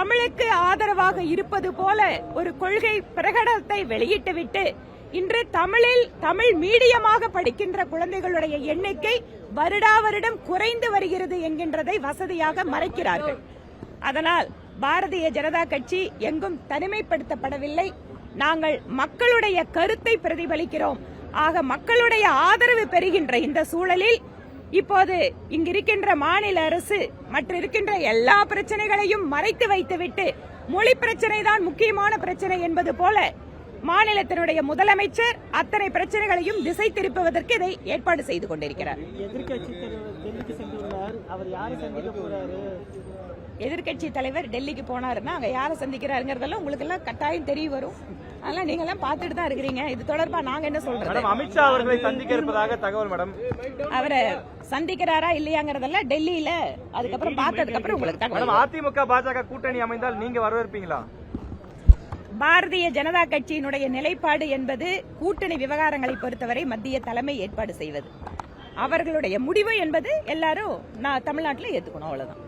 தமிழுக்கு ஆதரவாக இருப்பது போல ஒரு கொள்கை பிரகடனத்தை வெளியிட்டுவிட்டு இன்று தமிழ் மீடியமாக படிக்கின்ற குழந்தைகளுடைய எண்ணிக்கை வருடா வருடம் குறைந்து வருகிறது என்கின்றதை வசதியாக மறைக்கிறார்கள். அதனால் பாரதிய ஜனதா கட்சி எங்கும் தனிமைப்படுத்தப்படவில்லை. நாங்கள் மக்களுடைய கருத்தை பிரதிபலிக்கிறோம். ஆக மக்களுடைய ஆதரவு பெறுகின்ற இந்த சூழலில் இப்போது இங்கிருக்கின்ற மாநில அரசு மற்ற இருக்கின்ற எல்லா பிரச்சனைகளையும் மறைத்து வைத்துவிட்டு மொழி பிரச்சனை தான் முக்கியமான பிரச்சனை என்பது போல மாநிலத்தினுடைய முதலமைச்சர் அத்தனை பிரச்சனைகளையும் திசை திருப்புவதற்கு இதை ஏற்பாடு செய்து கொண்டிருக்கிறார். எதிர்கட்சி தலைவர் டெல்லிக்கு போனாருன்னா அங்க யாரை சந்திக்கிறாருங்கிறதெல்லாம் உங்களுக்கு எல்லாம் கட்டாயம் தெரிய வரும். அதெல்லாம் நீங்க எல்லாம் பார்த்துட்டு தான் இருக்கிறீங்க. இது தொடர்பா நாங்க என்ன சொல்றோம்? அமித்ஷா அவர்களை சந்திக்க இருப்பதாக தகவல் மேடம். அவரை சந்திக்கிறாரா இல்லையாங்கிறதெல்லாம் டெல்லியில அதுக்கப்புறம் பார்த்ததுக்கு அப்புறம் உங்களுக்கு தகவல். அதிமுக பாஜக கூட்டணி அமைந்தால் நீங்க வரவேற்பீங்களா? பாரதிய ஜனதா கட்சியினுடைய நிலைப்பாடு என்பது கூட்டணி விவகாரங்களை பொறுத்தவரை மத்திய தலைமை ஏற்பாடு செய்வது. அவர்களுடைய முடிவு என்பது எல்லாரும் தமிழ்நாட்டில் ஏற்றுக்கணும், அவ்வளவுதான்.